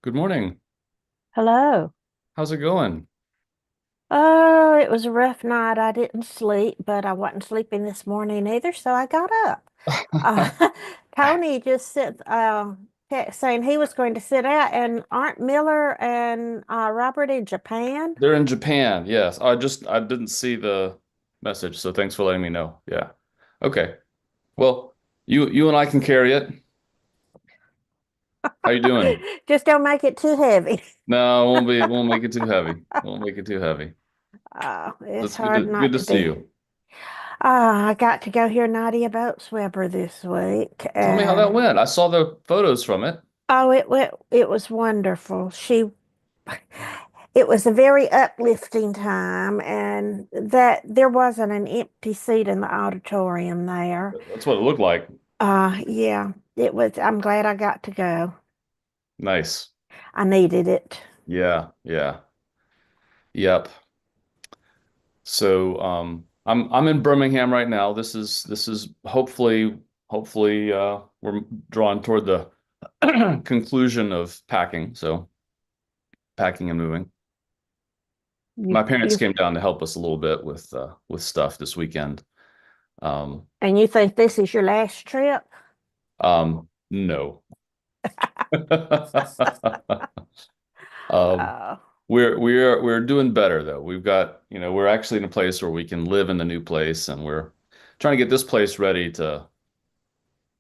Good morning. Hello. How's it going? Oh, it was a rough night. I didn't sleep, but I wasn't sleeping this morning either, so I got up. Uh, Tony just sent text saying he was going to sit out, and aren't Miller and Robert in Japan? They're in Japan. Yes. I didn't see the message, so thanks for letting me know. Yeah. Okay. Well, you and I can carry it. How you doing? Just don't make it too heavy. No, it won't make it too heavy. Won't make it too heavy. It's That's hard good not to to see be. you. I got to go hear Nadia Boatsweber this week, Tell me how that and went. I saw the photos from it. it was wonderful. It was a very uplifting time, and that there wasn't an empty seat in the auditorium there. That's what it looked like. Yeah, it was. I'm glad I got to go. Nice. I needed it. Yeah, yeah. Yep. So I'm in Birmingham right now. This is hopefully we're drawing toward the conclusion of packing. So packing and moving. My parents You came down to help us a little bit with stuff this weekend. Um and you think this is your last trip? no. Um Uh, we're doing better though. We've got, we're actually in a place where we can live in the new place, and we're trying to get this place ready to,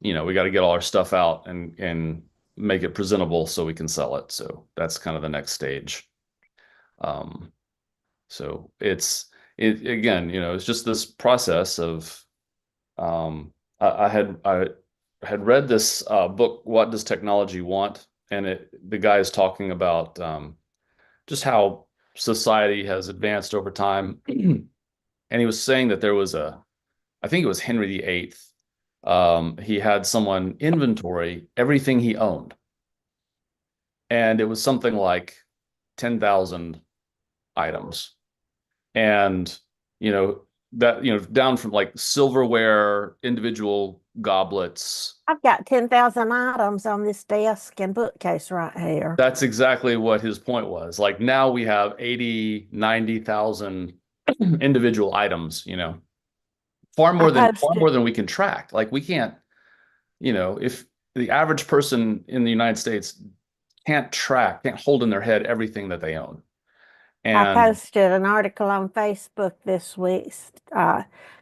we got to get all our stuff out and make it presentable so we can sell it. So that's kind of the next stage. Um, so it again, it's just this process of I had read this book, What Does Technology Want? And the guy is talking about just how society has advanced over time. And he was saying that there was I think it was Henry VIII. He had someone inventory everything he owned, and it was something like 10,000 items. And, you know, down from like silverware, individual goblets. I've got 10,000 items on this desk and bookcase right here. That's exactly what his point was. Like now we have 80, 90,000 individual items, I far posted more than we can track. Like we can't, if the average person in the United States can't hold in their head everything that they own. I And posted an article on Facebook this week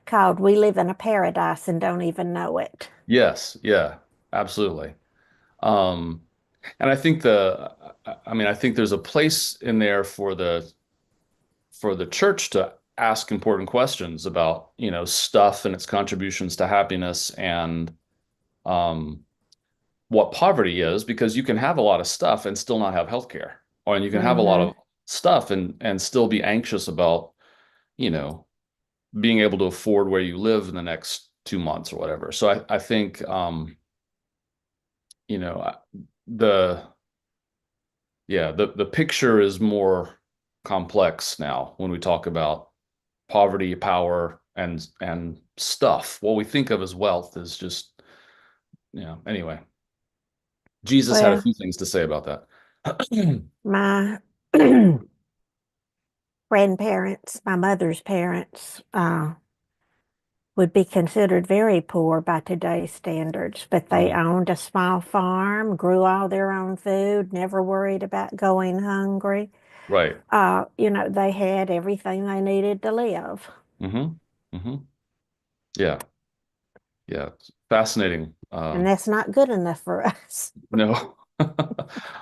called "We Live in a Paradise and Don't Even Know It." yes, yeah, absolutely. Um, and I think there's a place in there for the church to ask important questions about, stuff and its contributions to happiness, and um, what poverty is, because you can have a lot of stuff and still not have health care, or and you can have a lot Hmm. of stuff and still be anxious about, you know, being able to afford where you live in the next 2 months or whatever. So I think, you know, the the picture is more complex now when we talk about poverty, power, and stuff. What we think of as wealth is just, anyway. Jesus had a Well, few things to say about that. my grandparents, my mother's parents, would be considered very poor by today's standards, but they Mhm. owned a small farm, grew all their own food, never worried about going hungry. Right. They had everything they needed to live. Hmm. Hmm. Yeah. Yeah. It's fascinating. And that's not good enough for us. No.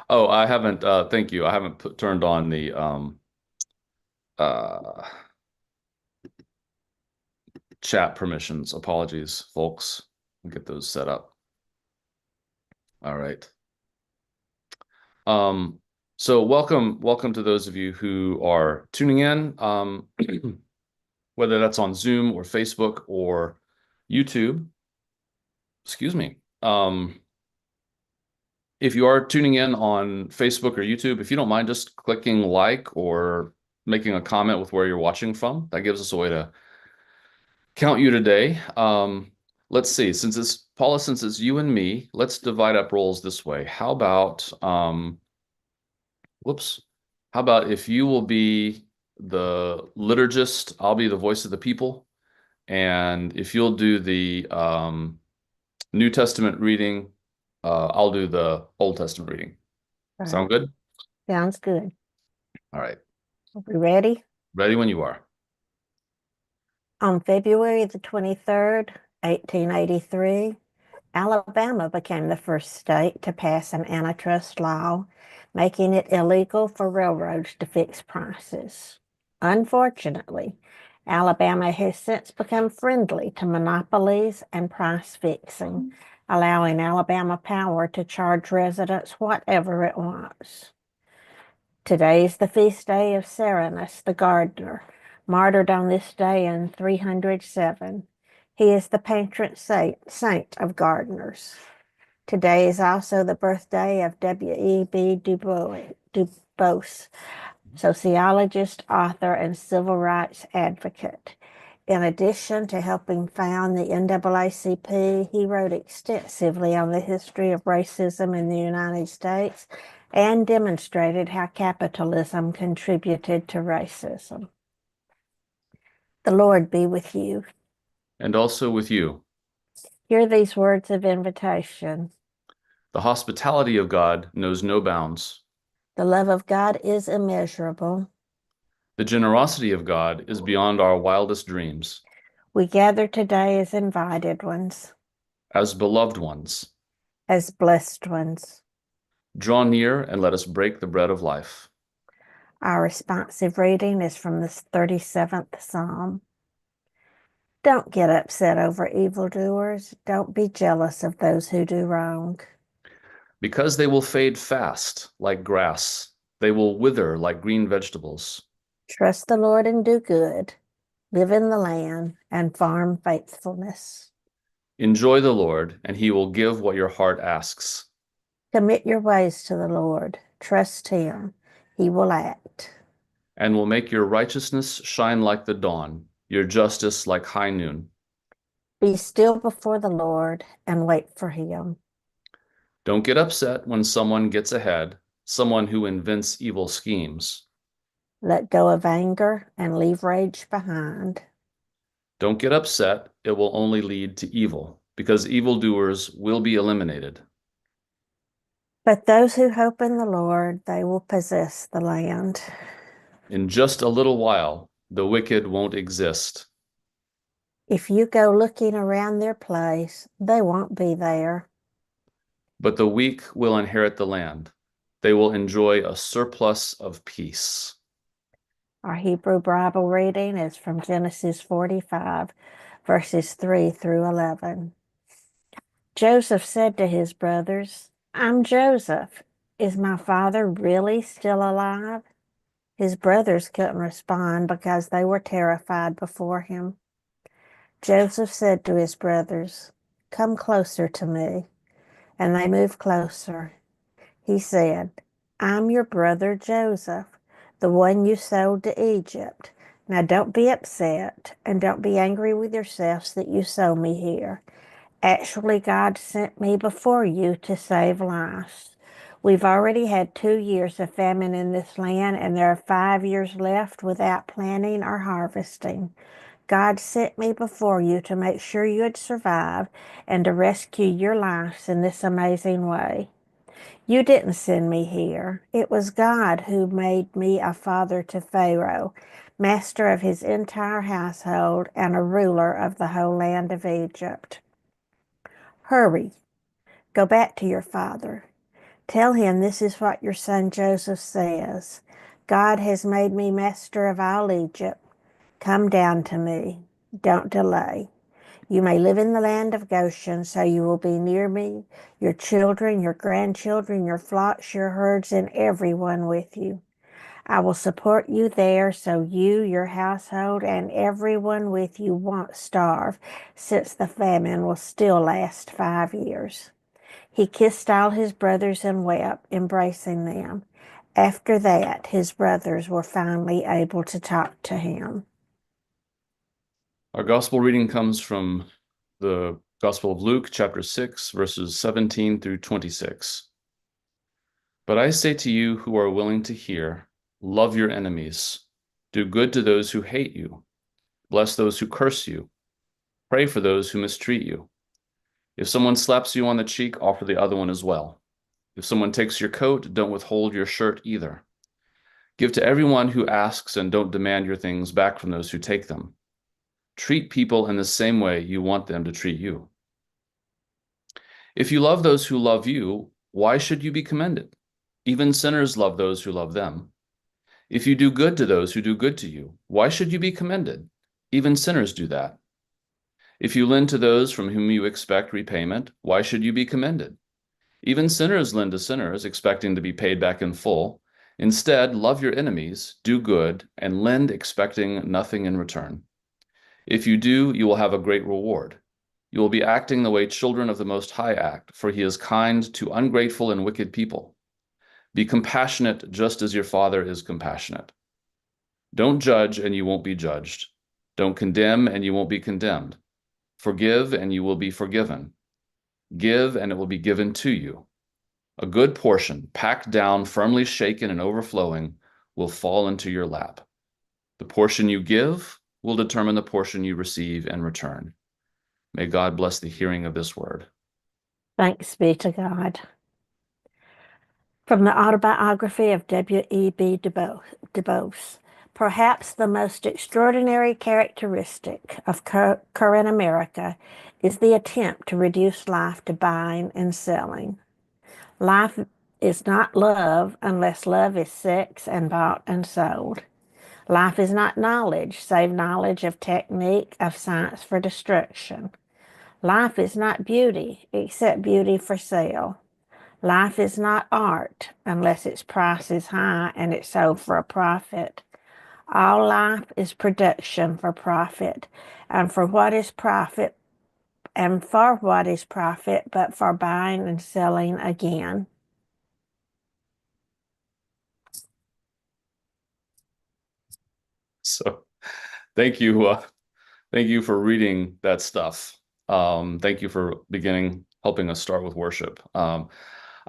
Oh, I haven't, thank you. I haven't turned on the uh chat permissions. Apologies, folks. We'll get those set up. All right. Um, so welcome to those of you who are tuning in, whether that's on Zoom or Facebook or YouTube. Excuse me. If you are tuning in on Facebook or YouTube, if you don't mind just clicking like or making a comment with where you're watching from, that gives us a way to count you today. Let's see, since it's you and me, let's divide up roles this way. How about Whoops. How about if you will be the liturgist, I'll be the voice of the people. And if you'll do the New Testament reading, I'll do the Old Testament reading. All right. Sound good? Sounds good. All right. Are we ready? Ready when you are. On February the 23rd, 1883, Alabama became the first state to pass an antitrust law, making it illegal for railroads to fix prices. Unfortunately, Alabama has since become friendly to monopolies and price fixing, allowing Alabama Power to charge residents whatever it wants. Today is the feast day of Serenus the gardener, martyred on this day in 307. He is the patron saint of gardeners. Today is also the birthday of W.E.B. Du Bois, sociologist, author, and civil rights advocate. In addition to helping found the NAACP, he wrote extensively on the history of racism in the United States and demonstrated how capitalism contributed to racism. The Lord be with you. And also with you. Hear these words of invitation. The hospitality of God knows no bounds. The love of God is immeasurable. The generosity of God is beyond our wildest dreams. We gather today as invited ones, As beloved ones, as blessed ones. draw near and let us break the bread of life. Our responsive reading is from the 37th Psalm. Don't get upset over evildoers. Don't be jealous of those who do wrong. Because they will fade fast like grass, they will wither like green vegetables. Trust the Lord and do good. Live in the land and farm faithfulness. Enjoy the Lord, and he will give what your heart asks. Commit your ways to the Lord. Trust him. He will act. And will make your righteousness shine like the dawn, your justice like high noon. Be still before the Lord and wait for him. Don't get upset when someone gets ahead, someone who invents evil schemes. Let go of anger and leave rage behind. Don't get upset, it will only lead to evil, because evildoers will be eliminated. But those who hope in the Lord, they will possess the land. In just a little while, the wicked won't exist. If you go looking around their place, they won't be there. But the weak will inherit the land. They will enjoy a surplus of peace. Our Hebrew Bible reading is from Genesis 45, verses 3 through 11. Joseph said to his brothers, I'm Joseph. Is my father really still alive? His brothers couldn't respond because they were terrified before him. Joseph said to his brothers, Come closer to me. And they moved closer. He said, I'm your brother Joseph, the one you sold to Egypt. Now don't be upset and don't be angry with yourselves that you sold me here. Actually, God sent me before you to save lives. We've already had 2 years of famine in this land, and there are 5 years left without planting or harvesting. God sent me before you to make sure you'd survive and to rescue your lives in this amazing way. You didn't send me here. It was God who made me a father to Pharaoh, master of his entire household, and a ruler of the whole land of Egypt. Hurry, go back to your father. Tell him this is what your son Joseph says. God has made me master of all Egypt. Come down to me. Don't delay. You may live in the land of Goshen, so you will be near me, your children, your grandchildren, your flocks, your herds, and everyone with you. I will support you there so you, your household, and everyone with you won't starve, since the famine will still last 5 years. He kissed all his brothers and wept, embracing them. After that, his brothers were finally able to talk to him. Our gospel reading comes from the Gospel of Luke, chapter 6, verses 17 through 26. But I say to you who are willing to hear, love your enemies, do good to those who hate you, bless those who curse you, pray for those who mistreat you. If someone slaps you on the cheek, offer the other one as well. If someone takes your coat, don't withhold your shirt either. Give to everyone who asks and don't demand your things back from those who take them. Treat people in the same way you want them to treat you. If you love those who love you, why should you be commended? Even sinners love those who love them. If you do good to those who do good to you, why should you be commended? Even sinners do that. If you lend to those from whom you expect repayment, why should you be commended? Even sinners lend to sinners, expecting to be paid back in full. Instead, love your enemies, do good, and lend expecting nothing in return. If you do, you will have a great reward. You will be acting the way children of the Most High act, for he is kind to ungrateful and wicked people. Be compassionate just as your Father is compassionate. Don't judge and you won't be judged. Don't condemn and you won't be condemned. Forgive and you will be forgiven. Give and it will be given to you. A good portion, packed down, firmly shaken and overflowing, will fall into your lap. The portion you give will determine the portion you receive in return. May God bless the hearing of this word. Thanks be to God. From the autobiography of W.E.B. Du Bois, perhaps the most extraordinary characteristic of current America is the attempt to reduce life to buying and selling. Life is not love unless love is sex and bought and sold. Life is not knowledge, save knowledge of technique, of science for destruction. Life is not beauty, except beauty for sale. Life is not art unless its price is high and it's sold for a profit. All life is production for profit, and for what is profit, but for buying and selling again. So thank you. Thank you for reading that stuff. Thank you for helping us start with worship.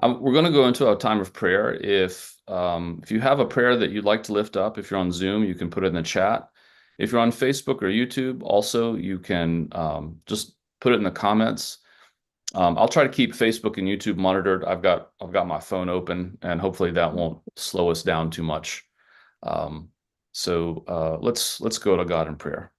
We're going to go into a time of prayer. If you have a prayer that you'd like to lift up, if you're on Zoom, you can put it in the chat. If you're on Facebook or YouTube, also you can just put it in the comments. I'll try to keep Facebook and YouTube monitored. I've got my phone open, and hopefully that won't slow us down too much. Let's go to God in prayer.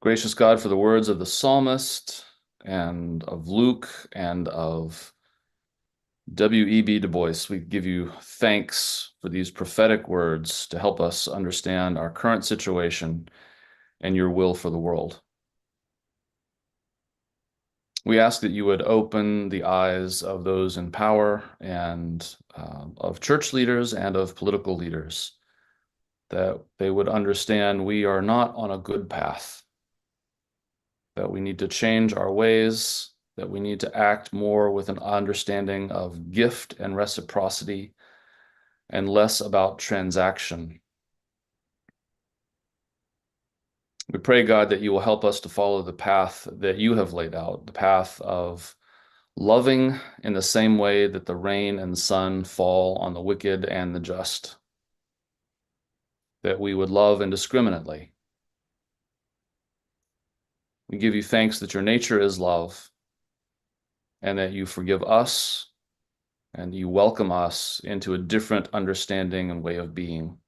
Gracious God, for the words of the psalmist and of Luke and of W.E.B. Du Bois, we give you thanks for these prophetic words to help us understand our current situation and your will for the world. We ask that you would open the eyes of those in power and of church leaders and of political leaders, that they would understand we are not on a good path, that we need to change our ways, that we need to act more with an understanding of gift and reciprocity and less about transaction. We pray, God, that you will help us to follow the path that you have laid out, the path of loving in the same way that the rain and sun fall on the wicked and the just, that we would love indiscriminately. We give you thanks that your nature is love and that you forgive us and you welcome us into a different understanding and way of being.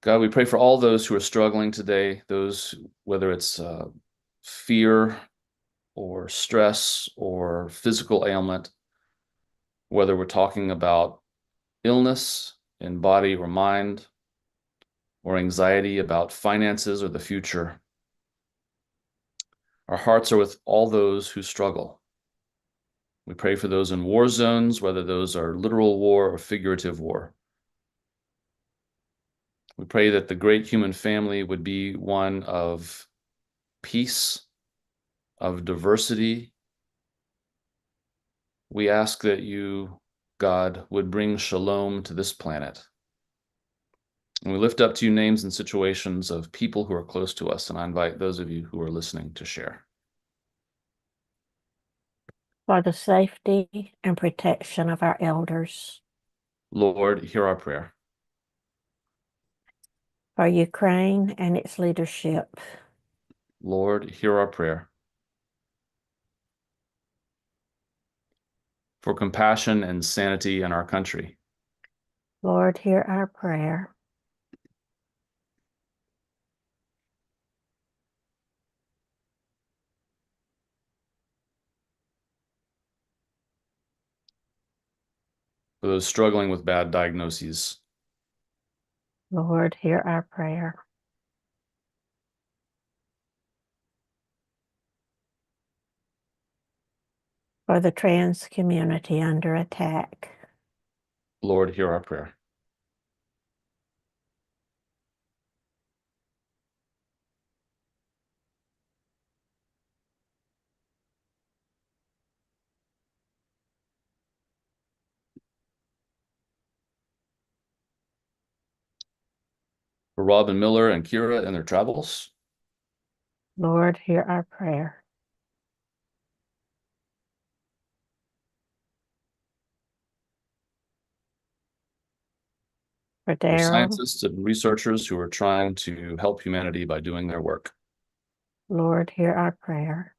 God, we pray for all those who are struggling today, those, whether it's fear or stress or physical ailment, whether we're talking about illness in body or mind, or anxiety about finances or the future. Our hearts are with all those who struggle. We pray for those in war zones, whether those are literal war or figurative war. We pray that the great human family would be one of peace, of diversity. We ask that you, God, would bring shalom to this planet. And we lift up to you names and situations of people who are close to us, and I invite those of you who are listening to share. For the safety and protection of our elders. Lord, hear our prayer. For Ukraine and its leadership. Lord, hear our prayer. For compassion and sanity in our country. Lord, hear our prayer. For those struggling with bad diagnoses. Lord, hear our prayer. For the trans community under attack. Lord, hear our prayer. For Robin Miller and Kira in their travels. Lord, hear our prayer. For For Daryl. scientists and researchers who are trying to help humanity by doing their work. Lord, hear our prayer.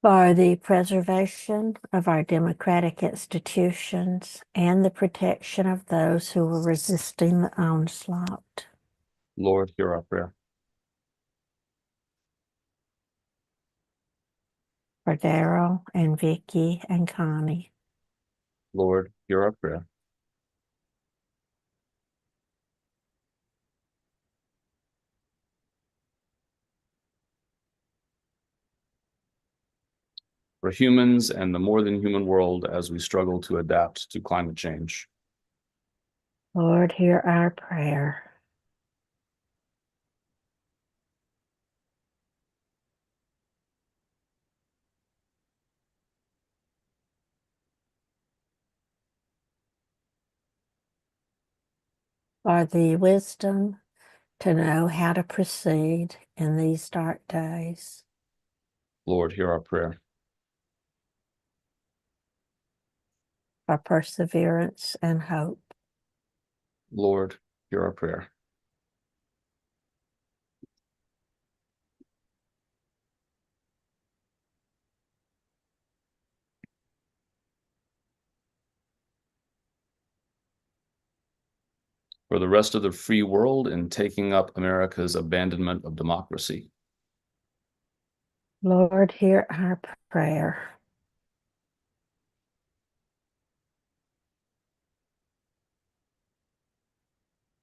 For the preservation of our democratic institutions and the protection of those who were resisting the onslaught. Lord, hear our prayer. For Daryl and Vicky and Connie. Lord, hear our prayer. For humans and the more than human world as we struggle to adapt to climate change. Lord, hear our prayer. For the wisdom to know how to proceed in these dark days. Lord, hear our prayer. For perseverance and hope. Lord, hear our prayer. For the rest of the free world in taking up America's abandonment of democracy. Lord, hear our prayer.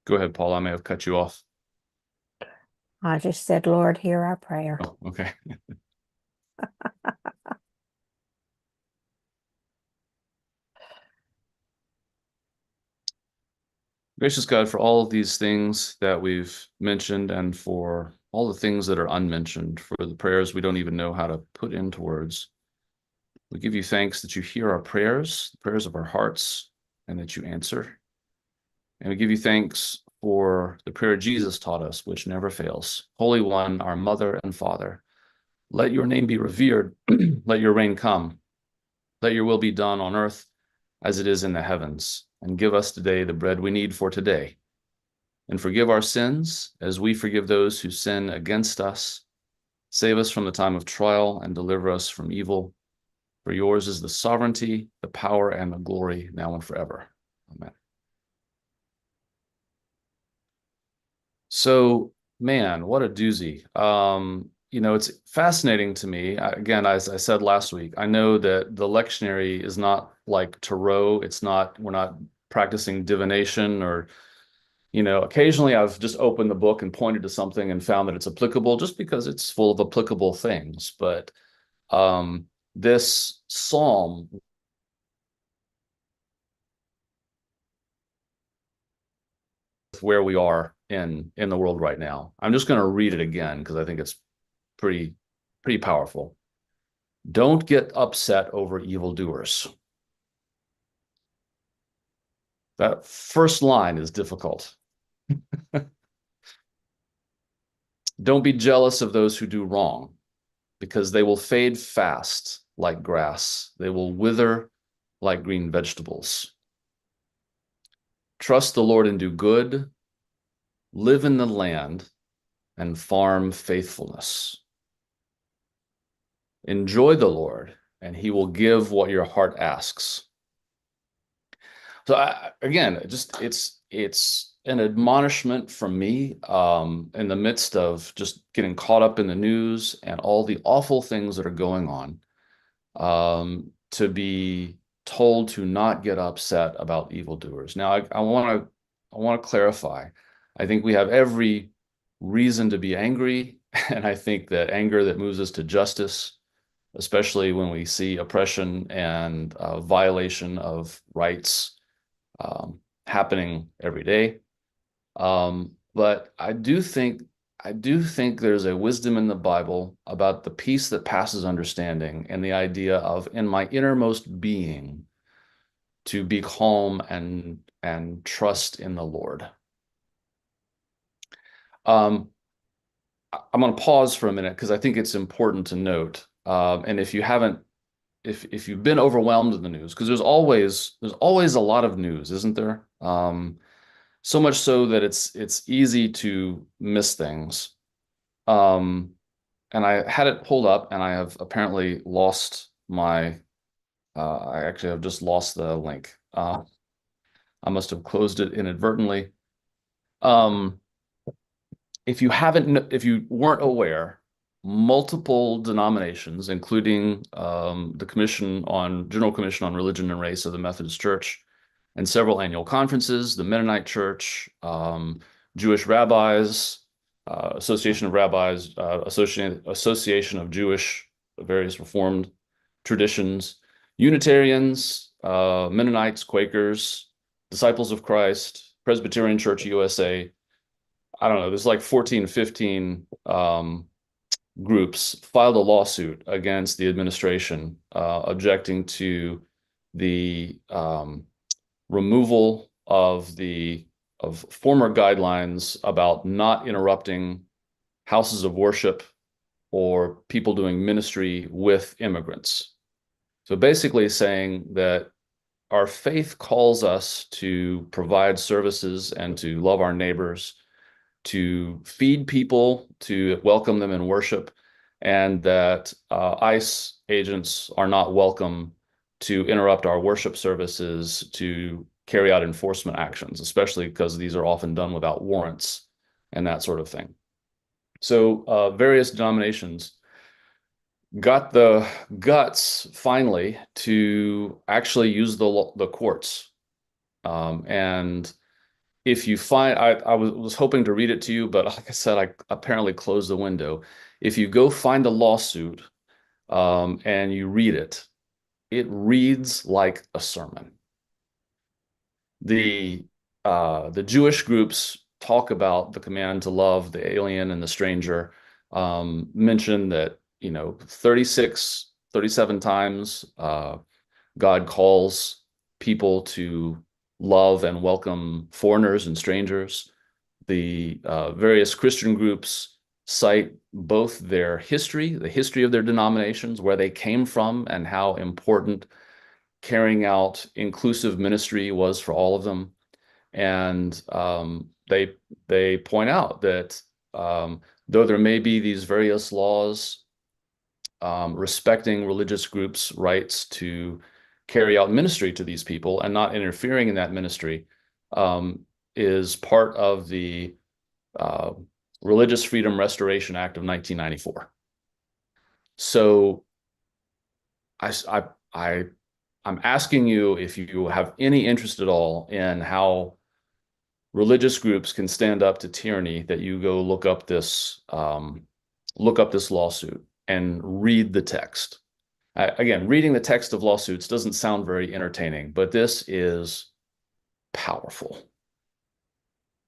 Go ahead, Paul. I may have cut you off. I just said, Lord, hear our prayer. Oh, okay. Gracious God, for all of these things that we've mentioned and for all the things that are unmentioned, for the prayers we don't even know how to put into words, we give you thanks that you hear our prayers, the prayers of our hearts, and that you answer. And we give you thanks for the prayer Jesus taught us, which never fails. Holy One, our Mother and Father, let your name be revered, let your reign come, let your will be done on earth as it is in the heavens, and give us today the bread we need for today. And forgive our sins as we forgive those who sin against us. Save us from the time of trial and deliver us from evil. For yours is the sovereignty, the power, and the glory now and forever. Amen. So, man, what a doozy. It's fascinating to me. Again, as I said last week, I know that the lectionary is not like tarot. We're not practicing divination or, occasionally I've just opened the book and pointed to something and found that it's applicable just because it's full of applicable things. But this psalm, where we are in the world right now, I'm just going to read it again because I think it's pretty powerful. Don't get upset over evildoers. That first line is difficult. Don't be jealous of those who do wrong, because they will fade fast like grass. They will wither like green vegetables. Trust the Lord and do good. Live in the land and farm faithfulness. Enjoy the Lord, and he will give what your heart asks. So again, just it's an admonishment from me in the midst of just getting caught up in the news and all the awful things that are going on, to be told to not get upset about evildoers. Now, I want to clarify. I think we have every reason to be angry, and I think that anger that moves us to justice, especially when we see oppression and violation of rights happening every day. But I do think there's a wisdom in the Bible about the peace that passes understanding and the idea of in my innermost being to be calm and trust in the Lord. Um, I'm going to pause for a minute because I think it's important to note. And if you haven't, if you've been overwhelmed in the news, because there's always a lot of news, isn't there? So much so that it's easy to miss things. Um, and I had it pulled up, and I have apparently lost my. I actually have just lost the link. I must have closed it inadvertently. Um, if you weren't aware, multiple denominations, including the General Commission on Religion and Race of the Methodist Church, and several annual conferences, the Mennonite Church, Jewish Rabbis, Association of Rabbis, Association of Jewish, various Reformed traditions, Unitarians, Mennonites, Quakers, Disciples of Christ, Presbyterian Church USA. I don't know, there's like 14, 15 groups filed a lawsuit against the administration, objecting to the removal of former guidelines about not interrupting houses of worship or people doing ministry with immigrants. So basically saying that our faith calls us to provide services and to love our neighbors, to feed people, to welcome them in worship, and that ICE agents are not welcome to interrupt our worship services, to carry out enforcement actions, especially because these are often done without warrants and that sort of thing. So various denominations got the guts finally to actually use the courts. And if you find, I was hoping to read it to you, but like I said, I apparently closed the window. If you go find a lawsuit and you read it, it reads like a sermon. The Jewish groups talk about the command to love the alien and the stranger, mention that 36, 37 times God calls people to love and welcome foreigners and strangers. The various Christian groups cite both their history, the history of their denominations, where they came from, and how important carrying out inclusive ministry was for all of them. And they point out that though there may be these various laws respecting religious groups' rights to carry out ministry to these people and not interfering in that ministry, is part of the uh, Religious Freedom Restoration Act of 1994. So I, I, I I'm asking you if you have any interest at all in how religious groups can stand up to tyranny, that you go look up this lawsuit and read the text. Again, reading the text of lawsuits doesn't sound very entertaining, but this is powerful.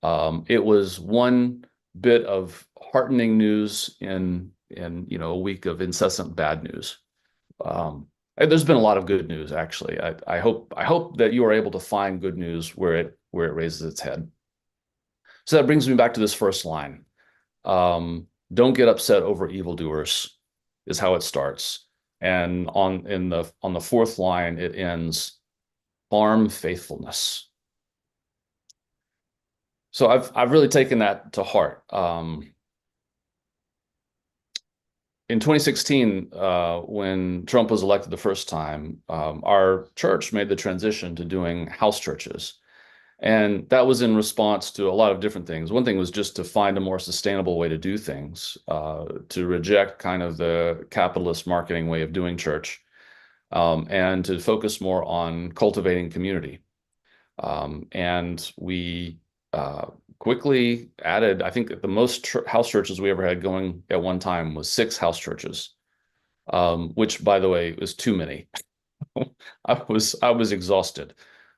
It was one bit of heartening news in a week of incessant bad news. There's been a lot of good news, actually. I hope that you are able to find good news where it raises its head. So that brings me back to this first line. Don't get upset over evildoers is how it starts. And on the fourth line, it ends, farm faithfulness. So I've really taken that to heart. In 2016, when Trump was elected the first time, our church made the transition to doing house churches. And that was in response to a lot of different things. One thing was just to find a more sustainable way to do things, to reject kind of the capitalist marketing way of doing church, and to focus more on cultivating community. And we quickly added, I think the most house churches we ever had going at one time was 6 house churches, which, by the way, was too many. I was exhausted.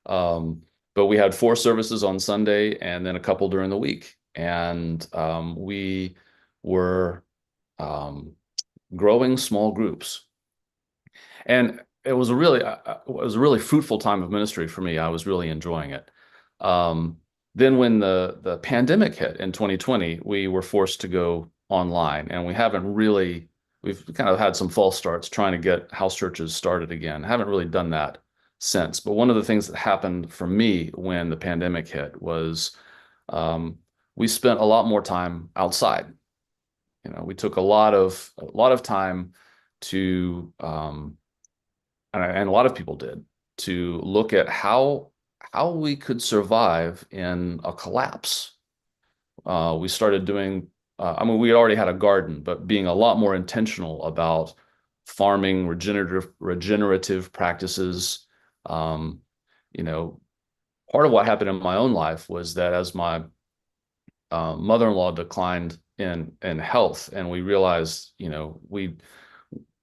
Um, but we had 4 services on Sunday and then a couple during the week. And we were um, growing small groups. And it was a really fruitful time of ministry for me. I was really enjoying it. Um, then when the pandemic hit in 2020, we were forced to go online, and we've kind of had some false starts trying to get house churches started again. Haven't really done that since. But one of the things that happened for me when the pandemic hit was um, we spent a lot more time outside. We took a lot of time to and a lot of people did, to look at how we could survive in a collapse. We started doing, I mean, we already had a garden, but being a lot more intentional about farming, regenerative practices. Um, you know, Part of what happened in my own life was that as my mother-in-law declined in health, and we realized, we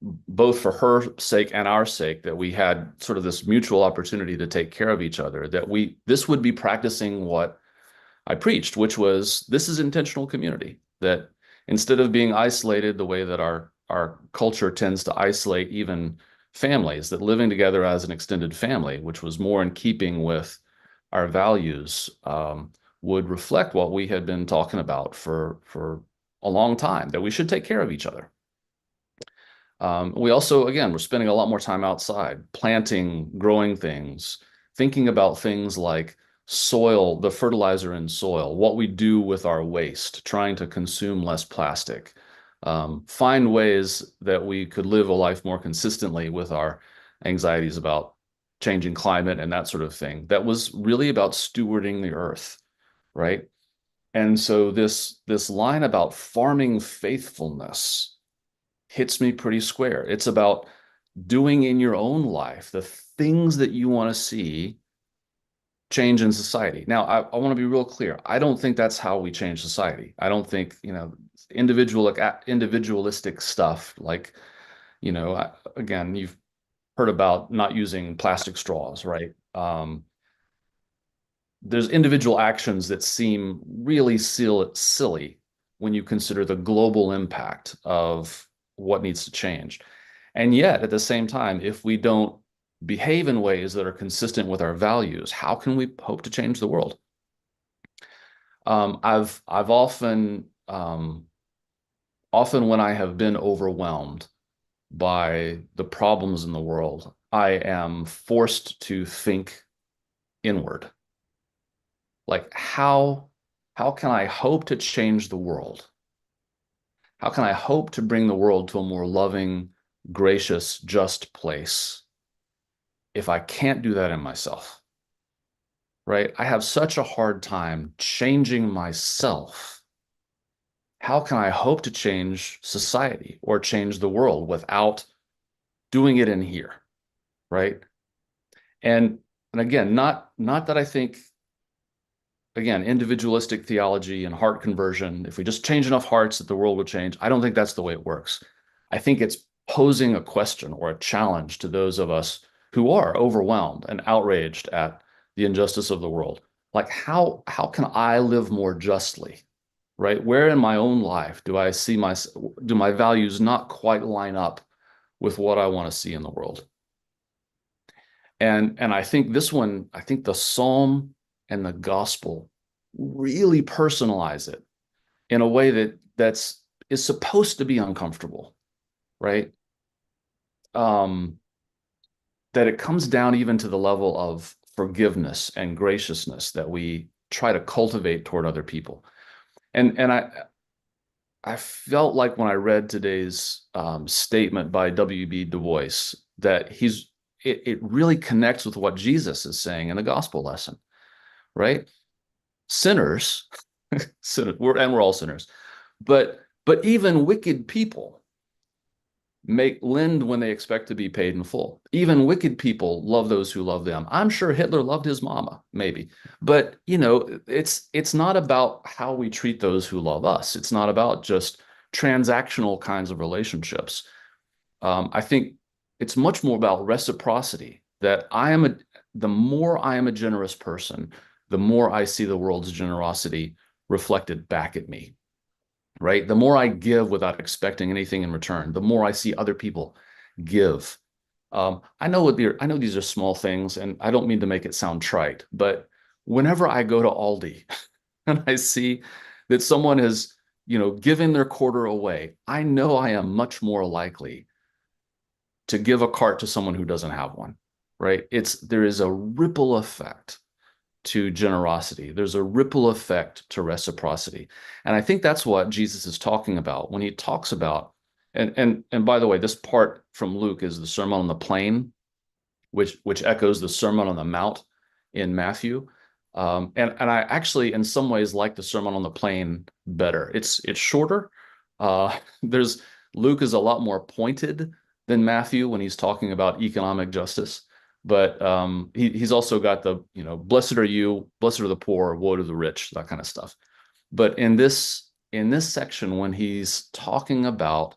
both for her sake and our sake, that we had sort of this mutual opportunity to take care of each other, that this would be practicing what I preached, which was, this is intentional community, that instead of being isolated the way that our culture tends to isolate even families, that living together as an extended family, which was more in keeping with our values, would reflect what we had been talking about for a long time, that we should take care of each other. We also, again, we're spending a lot more time outside, planting, growing things, thinking about things like soil, the fertilizer in soil, what we do with our waste, trying to consume less plastic, find ways that we could live a life more consistently with our anxieties about changing climate and that sort of thing. That was really about stewarding the earth, right? And so this line about farming faithfulness hits me pretty square. It's about doing in your own life the things that you want to see change in society. Now, I want to be real clear. I don't think that's how we change society. I don't think, individualistic stuff like, again, you've heard about not using plastic straws, right? There's individual actions that seem really silly when you consider the global impact of what needs to change. And yet, at the same time, if we don't behave in ways that are consistent with our values, how can we hope to change the world? I've often when I have been overwhelmed by the problems in the world, I am forced to think inward. Like, how can I hope to change the world? How can I hope to bring the world to a more loving, gracious, just place if I can't do that in myself? Right? I have such a hard time changing myself. How can I hope to change society or change the world without doing it in here? Right? And again, not that I think, again, individualistic theology and heart conversion, if we just change enough hearts that the world will change. I don't think that's the way it works. I think it's posing a question or a challenge to those of us who are overwhelmed and outraged at the injustice of the world. Like, how can I live more justly, right? Where in my own life do I see do my values not quite line up with what I want to see in the world. And I think this one, I think the Psalm and the gospel really personalize it in a way that's is supposed to be uncomfortable, right? Um, that it comes down even to the level of forgiveness and graciousness that we try to cultivate toward other people. And I felt like when I read today's statement by W.B. Du Bois that it really connects with what Jesus is saying in the gospel lesson, right? Sinners, we're all sinners, but even wicked people make lend when they expect to be paid in full. Even wicked people love those who love them. I'm sure Hitler loved his mama, maybe. But, it's not about how we treat those who love us. It's not about just transactional kinds of relationships. I think it's much more about reciprocity, that the more I am a generous person, the more I see the world's generosity reflected back at me, right? The more I give without expecting anything in return, the more I see other people give. I know these are small things, and I don't mean to make it sound trite, but whenever I go to Aldi and I see that someone has, given their quarter away, I know I am much more likely to give a cart to someone who doesn't have one, right? There is a ripple effect to generosity. There's a ripple effect to reciprocity. And I think that's what Jesus is talking about when he talks about, and by the way, this part from Luke is the Sermon on the Plain, which echoes the Sermon on the Mount in Matthew. And I actually, in some ways, like the Sermon on the Plain better. It's shorter. There's Luke is a lot more pointed than Matthew when he's talking about economic justice. But he's also got the, blessed are you, blessed are the poor, woe to the rich, that kind of stuff. But in this section, when he's talking about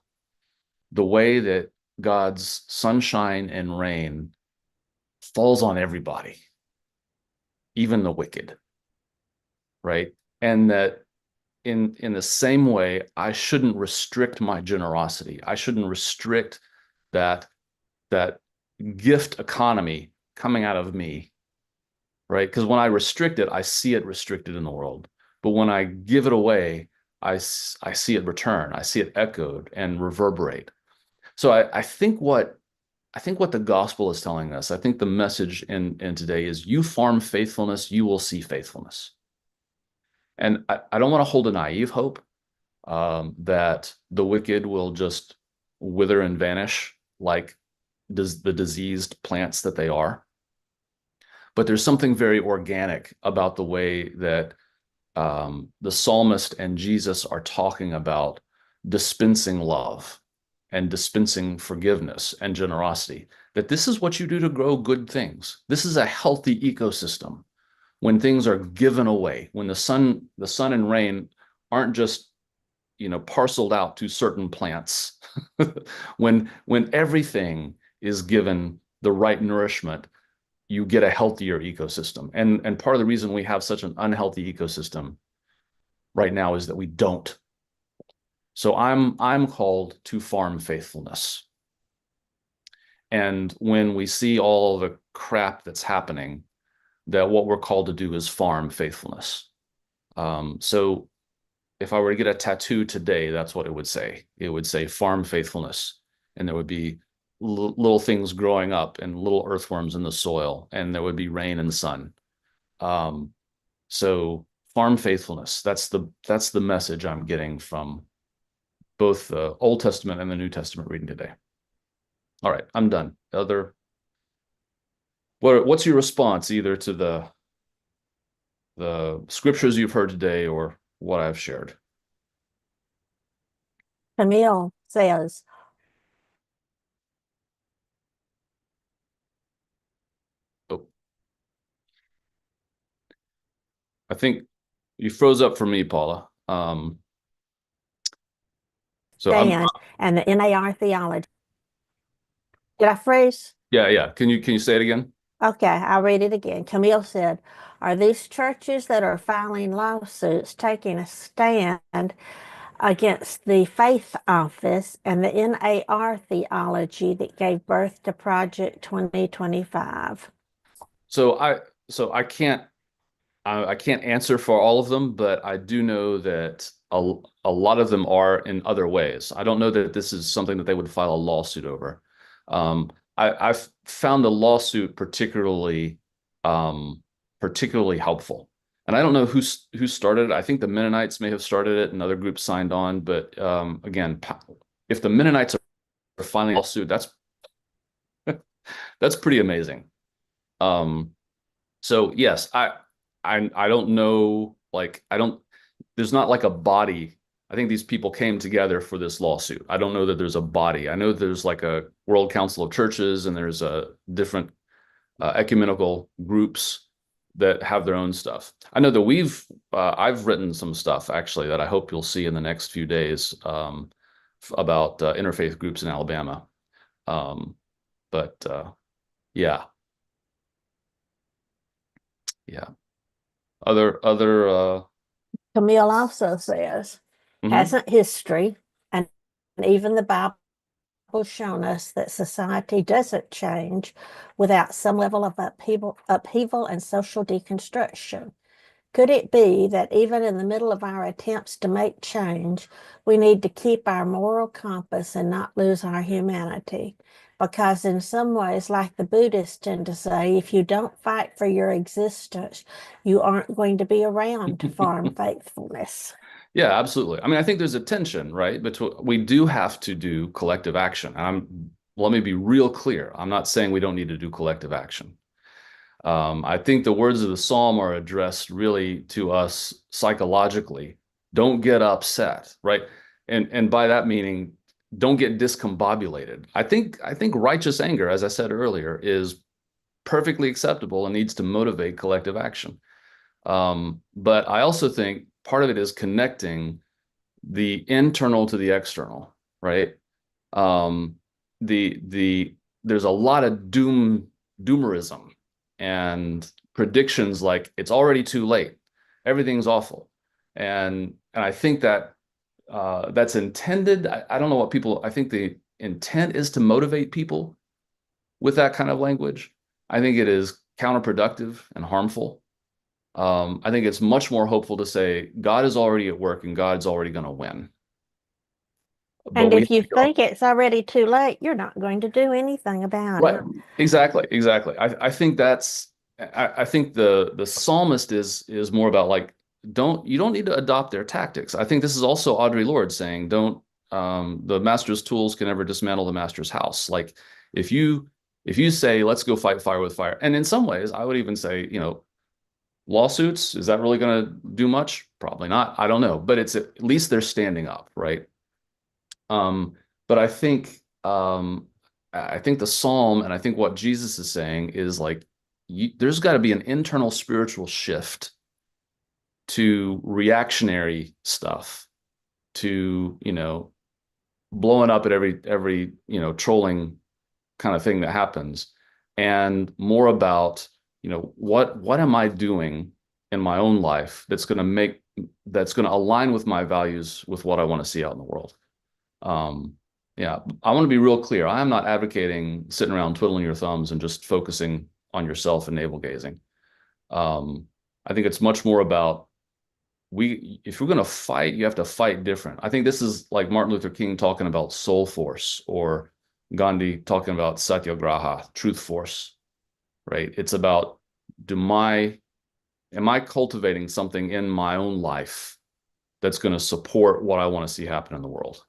the way that God's sunshine and rain falls on everybody, even the wicked, right? And that in the same way, I shouldn't restrict my generosity. I shouldn't restrict that that gift economy coming out of me, right? Because when I restrict it, I see it restricted in the world. But when I give it away, I see it return. I see it echoed and reverberate. So I think what the gospel is telling us, I think the message in today is you farm faithfulness, you will see faithfulness. And I don't want to hold a naive hope that the wicked will just wither and vanish like the diseased plants that they are. But there's something very organic about the way that the psalmist and Jesus are talking about dispensing love and dispensing forgiveness and generosity. That this is what you do to grow good things. This is a healthy ecosystem when things are given away, when the sun and rain aren't just parceled out to certain plants, when everything is given the right nourishment, you get a healthier ecosystem. And part of the reason we have such an unhealthy ecosystem right now is that we don't. So I'm called to farm faithfulness. And when we see all the crap that's happening, that what we're called to do is farm faithfulness. So if I were to get a tattoo today, that's what it would say. It would say farm faithfulness. And there would be little things growing up and little earthworms in the soil, and there would be rain and sun. Um, so farm faithfulness, that's the message I'm getting from both the Old Testament and the New Testament reading today. All right, I'm done. What's your response either to the scriptures you've heard today or what I've shared? Camille says, Oh, I think you froze up for me, Paula. So I'm stand, and the NAR theology. Did I phrase? yeah, yeah. Can you say it again? Okay, I'll read it again. Camille said, are these churches that are filing lawsuits taking a stand against the Faith Office and the NAR theology that gave birth to Project 2025. So I can't answer for all of them, but I do know that a lot of them are in other ways. I don't know that this is something that they would file a lawsuit over. I've found the lawsuit particularly helpful. And I don't know who started it. I think the Mennonites may have started it and other groups signed on. But again, if the Mennonites are filing a lawsuit, that's pretty amazing. Um, so yes, I don't know, like I don't there's not like a body. I think these people came together for this lawsuit. I don't know that there's a body. I know there's like a World Council of Churches and there's a different ecumenical groups that have their own stuff. I know that I've written some stuff actually that I hope you'll see in the next few days about interfaith groups in Alabama. Um, but yeah, yeah. Other Camille also says, mhm. hasn't history and even the Bible shown us that society doesn't change without some level of upheaval and social deconstruction? Could it be that even in the middle of our attempts to make change, we need to keep our moral compass and not lose our humanity? Because in some ways, like the Buddhists tend to say, if you don't fight for your existence, you aren't going to be around to farm faithfulness. Yeah, absolutely. I mean, I think there's a tension, right? Between we do have to do collective action. And let me be real clear. I'm not saying we don't need to do collective action. I think the words of the psalm are addressed really to us psychologically. Don't get upset, right? And by that meaning, don't get discombobulated. I think righteous anger, as I said earlier, is perfectly acceptable and needs to motivate collective action. But I also think part of it is connecting the internal to the external, right? Um, the there's a lot of doomerism and predictions like it's already too late, everything's awful, and I think that that's intended. I don't know what people. I think the intent is to motivate people with that kind of language. I think it is counterproductive and harmful. I think it's much more hopeful to say God is already at work and God's already going to win. But And we if have you to go. think it's already too late, you're not going to do anything about Right. it. Exactly. Exactly. I think I think the psalmist is more about like you don't need to adopt their tactics. I think this is also Audre Lorde saying don't the master's tools can never dismantle the master's house. Like if you if you say let's go fight fire with fire, and in some ways I would even say, lawsuits, is that really going to do much? Probably not. I don't know, but it's at least they're standing up, right? Um, but I think the psalm and I think what Jesus is saying is like there's got to be an internal spiritual shift to reactionary stuff, to blowing up at every trolling kind of thing that happens, and more about what am I doing in my own life that's going to align with my values with what I want to see out in the world. Um, yeah, I want to be real clear. I am not advocating sitting around twiddling your thumbs and just focusing on yourself and navel gazing. Um, I think it's much more about if we're going to fight, you have to fight different. I think this is like Martin Luther King talking about soul force or Gandhi talking about satyagraha, truth force, right? It's about do my am I cultivating something in my own life that's going to support what I want to see happen in the world?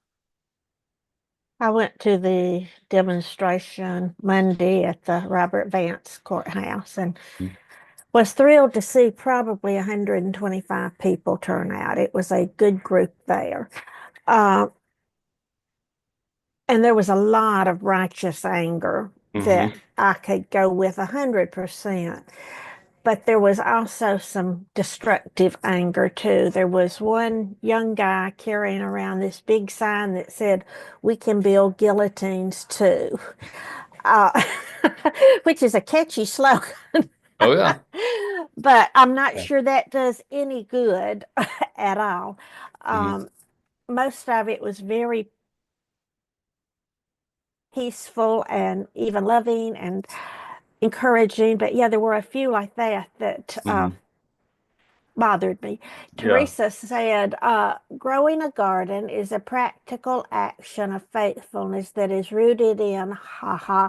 I went to the demonstration Monday at the Robert Vance courthouse and was thrilled to see probably 125 people turn out. It was a good group there. Uh, and there was a lot of righteous anger that Mm-hmm. I could go with 100%. But there was also some destructive anger too. There was one young guy carrying around this big sign that said, "We can build guillotines too," uh, which is a catchy slogan. Oh yeah. But I'm not Yeah. sure that does any good at all. Mm-hmm. Um, most of it was very peaceful and even loving and encouraging. But yeah, there were a few like that that Hmm. bothered me. Yeah. Teresa said, growing a garden is a practical action of faithfulness that is rooted in, haha,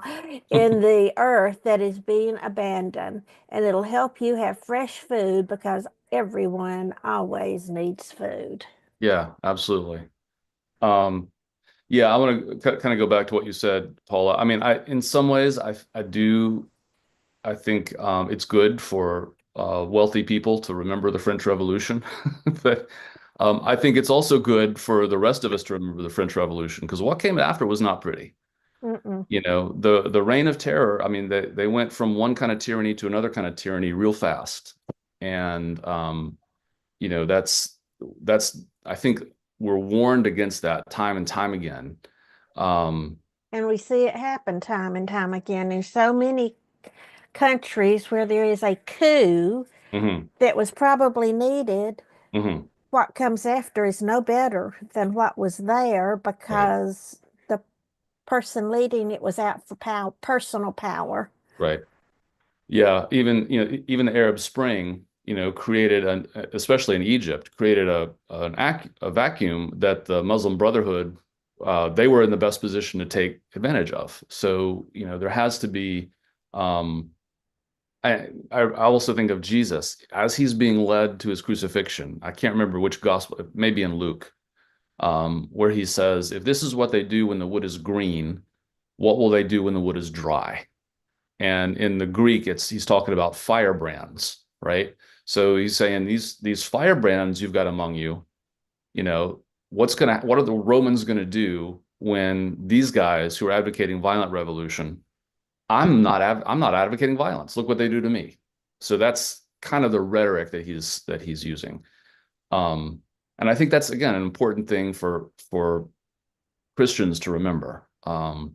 in the earth that is being abandoned. And it'll help you have fresh food because everyone always needs food. Yeah, absolutely. Um, yeah, I want to kind of go back to what you said, Paula. I mean, in some ways, I do. I think it's good for wealthy people to remember the French Revolution, but I think it's also good for the rest of us to remember the French Revolution because what came after was not pretty. Mm-mm. You know, the reign of terror. I mean, they went from one kind of tyranny to another kind of tyranny real fast, and you know, that's I think we're warned against that time and time again. Um, And we see it happen time and time again in so many countries where there is a coup mhm, that was probably needed. mhm, What comes after is no better than what was there right, because the person leading it was out for power, personal power. right. Yeah, even even the Arab Spring, created especially in Egypt, created a vacuum that the Muslim Brotherhood they were in the best position to take advantage of. So, there has to be I also think of Jesus as he's being led to his crucifixion. I can't remember which gospel, maybe in Luke, where he says, "If this is what they do when the wood is green, what will they do when the wood is dry?" And in the Greek, he's talking about firebrands, right? So he's saying these firebrands you've got among you, you know, what are the Romans gonna do when these guys who are advocating violent revolution, I'm not advocating violence. Look what they do to me. So that's kind of the rhetoric that he's using. Um, and I think that's again an important thing for Christians to remember. I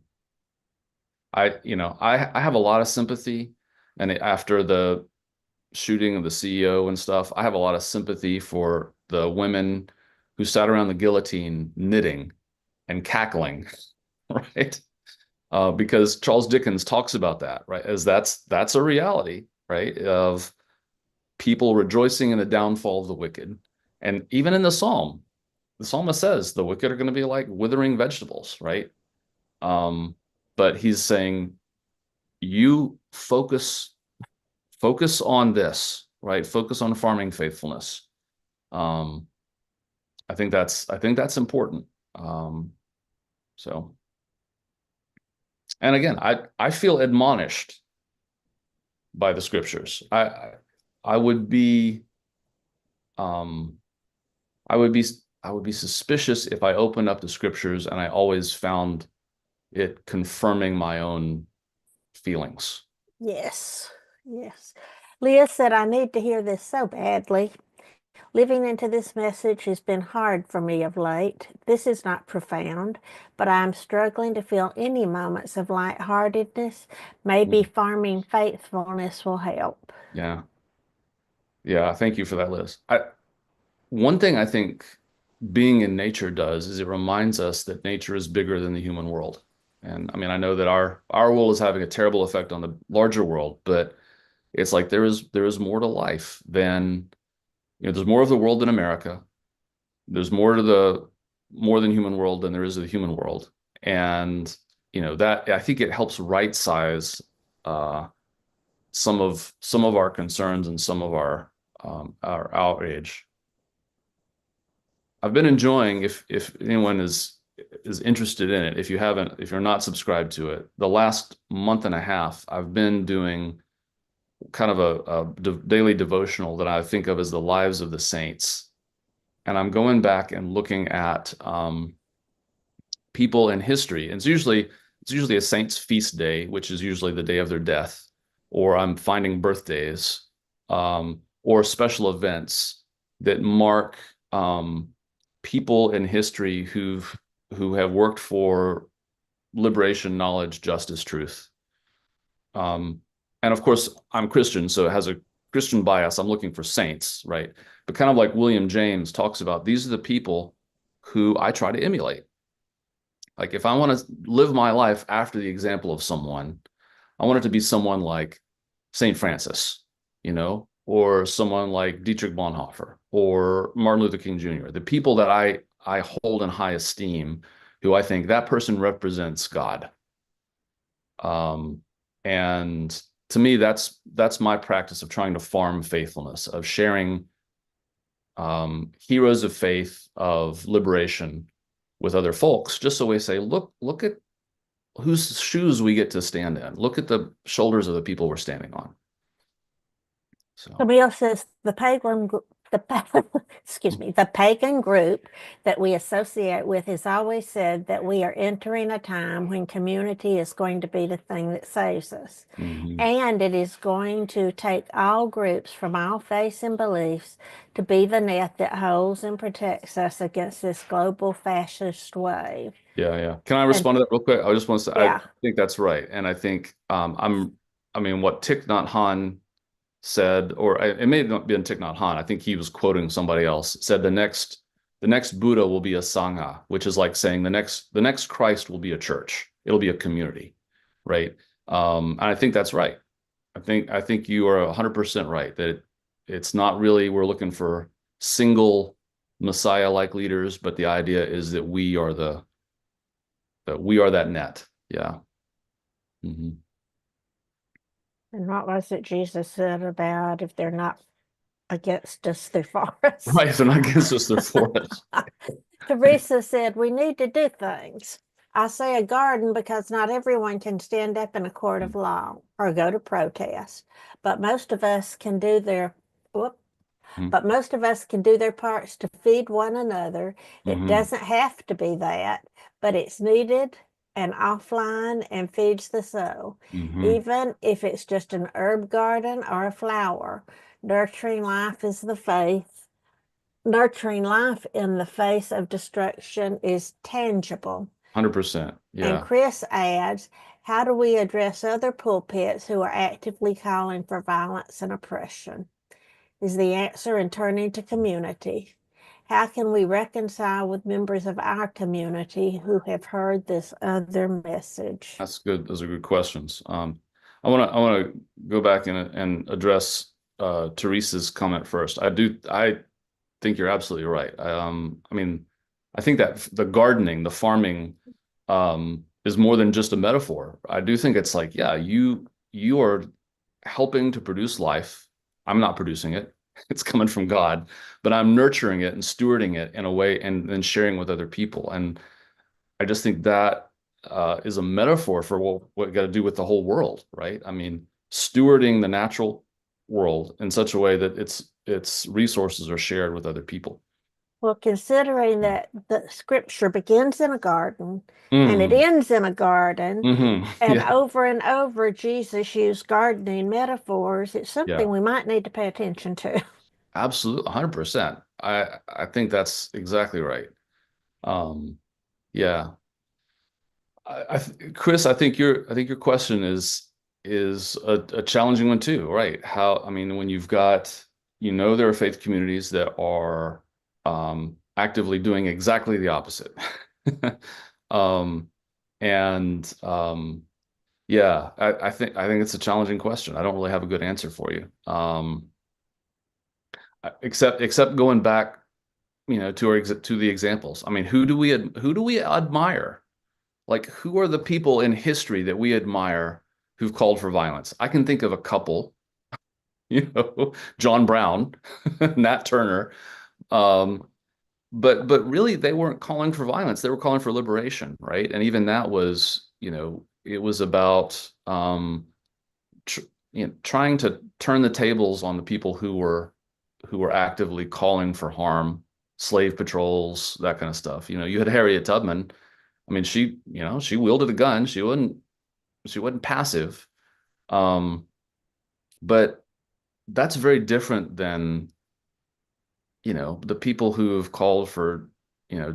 have a lot of sympathy, and after the shooting of the CEO and stuff, I have a lot of sympathy for the women who sat around the guillotine knitting and cackling, right? Because Charles Dickens talks about that, right? As that's a reality, right? Of people rejoicing in the downfall of the wicked. And even in the psalmist says the wicked are going to be like withering vegetables, right? Um, but he's saying you focus on this, right? Focus on farming faithfulness. Um, I think that's important. Um, so, and again, I feel admonished by the scriptures. I would be um, I would be I would be suspicious if I opened up the scriptures and I always found it confirming my own feelings. Yes, yes. Leah said, I need to hear this so badly. Living into this message has been hard for me of late. This is not profound, but I'm struggling to feel any moments of lightheartedness. Maybe Mm. farming faithfulness will help. Yeah. Yeah. Thank you for that, Liz. One thing I think being in nature does is it reminds us that nature is bigger than the human world. And I mean, I know that our world is having a terrible effect on the larger world, but it's like there is more to life than, there's more of the world than America. There's more than human world than there is of the human world. And that I think it helps right size uh some of our concerns and some of our outrage. I've been enjoying if anyone is interested in it, if you're not subscribed to it, the last month and a half, I've been doing kind of a daily devotional that I think of as the lives of the saints. And I'm going back and looking at people in history. And it's usually a saint's feast day, which is usually the day of their death, or I'm finding birthdays, or special events that mark people in history who have worked for liberation, knowledge, justice, truth. Um, and of course, I'm Christian, so it has a Christian bias. I'm looking for saints, right? But kind of like William James talks about, these are the people. who I try to emulate. Like if I want to live my life after the example of someone, I want it to be someone like St. Francis, or someone like Dietrich Bonhoeffer or Martin Luther King Jr., the people that I hold in high esteem, who I think that person represents God. Um, and to me, that's my practice of trying to farm faithfulness, of sharing heroes of faith, of liberation with other folks, just so we say, look at whose shoes we get to stand in. Look at the shoulders of the people we're standing on. So, Camille says excuse me, the pagan group that we associate with has always said that we are entering a time when community is going to be the thing that saves us. mhm. And it is going to take all groups from all faiths and beliefs to be the net that holds and protects us against this global fascist wave. Yeah, yeah. Can I And respond to that real quick? I just want to say, I yeah, think that's right. And I think I mean, what Thich Nhat Hanh said, or it may not be Thich Nhat Hanh. I think he was quoting somebody else. Said the next Buddha will be a sangha, which is like saying the next Christ will be a church. It'll be a community, right? And I think that's right. I think you are 100% right that it's not really we're looking for single Messiah-like leaders, but the idea is that we are that net. Yeah. Hmm. and what was it Jesus said about if they're not against us, they're for us? Right. They're not against us, they're for us. Teresa said, we need to do things. I say a garden because not everyone can stand up in a court of law or go to protest, but most of us can do their, whoop, but most of us can do their parts to feed one another. It Mm-hmm. doesn't have to be that, but it's needed and offline and feeds the soul, Hmm. even if it's just an herb garden or a flower. Nurturing life is the faith. Nurturing life in the face of destruction is tangible. 100%. And Yeah. Chris adds, how do we address other pulpits who are actively calling for violence and oppression? Is the answer in turning to community? How can we reconcile with members of our community who have heard this other message? That's good. Those are good questions. I want to go back and address Teresa's comment first. I think you're absolutely right. I mean, I think that the gardening, the farming, is more than just a metaphor. I do think it's like, yeah, you are helping to produce life. I'm not producing it. It's coming from God, but I'm nurturing it and stewarding it in a way and then sharing with other people. And I just think that is a metaphor for what you got to do with the whole world, right? I mean, stewarding the natural world in such a way that its resources are shared with other people. Well, considering that the scripture begins in a garden and it Mm, ends in a garden, yeah, and over Jesus used gardening metaphors, it's something yeah, we might need to pay attention to. absolutely, 100%. I think that's exactly right. Um, yeah, Chris, I think your question is a challenging one too, right? I mean, when you've got, there are faith communities that are actively doing exactly the opposite. Um, and yeah, I think it's a challenging question. I don't really have a good answer for you. Except going back, to the examples. I mean, who do we admire? Like, who are the people in history that we admire who've called for violence? I can think of a couple, John Brown, Nat Turner. Um, but really they weren't calling for violence. They were calling for liberation, right? And even that was, it was about tr trying to turn the tables on the people who were actively calling for harm, slave patrols, that kind of stuff. You had Harriet Tubman. I mean, she wielded a gun. She wasn't passive. Um, but that's very different than, the people who have called for,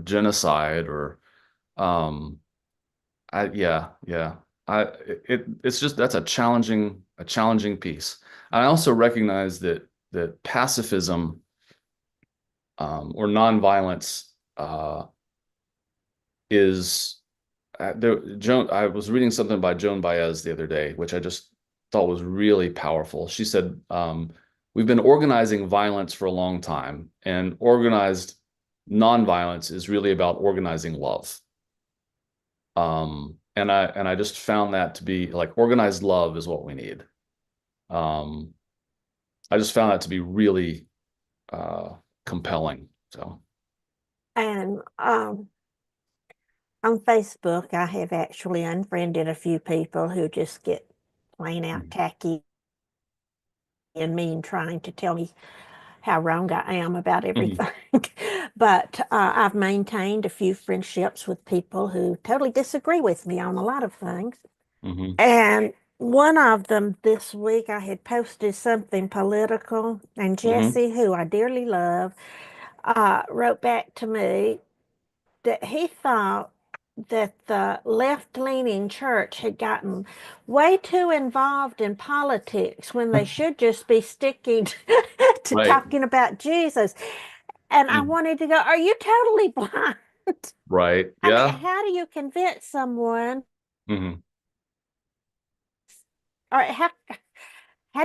genocide or, um, yeah, yeah. It's just that's a challenging piece. I also recognize that pacifism, or nonviolence, is Joan. I was reading something by Joan Baez the other day, which I just thought was really powerful. She said, we've been organizing violence for a long time, and organized nonviolence is really about organizing love. And I just found that to be like organized love is what we need. Um, I just found that to be really compelling. So, And on Facebook, I have actually unfriended a few people who just get plain out mhm, tacky and mean, trying to tell me how wrong I am about mhm, everything. But I've maintained a few friendships with people who totally disagree with me on a lot of things. mhm, And one of them this week, I had posted something political, and mhm. Jesse, who I dearly love, wrote back to me that he thought that the left-leaning church had gotten way too involved in politics when they should just be sticking to Right. talking about Jesus. And I Mhm. wanted to go, are you totally blind? Right. I mean, Yeah. how do you convince someone, Hmm. or how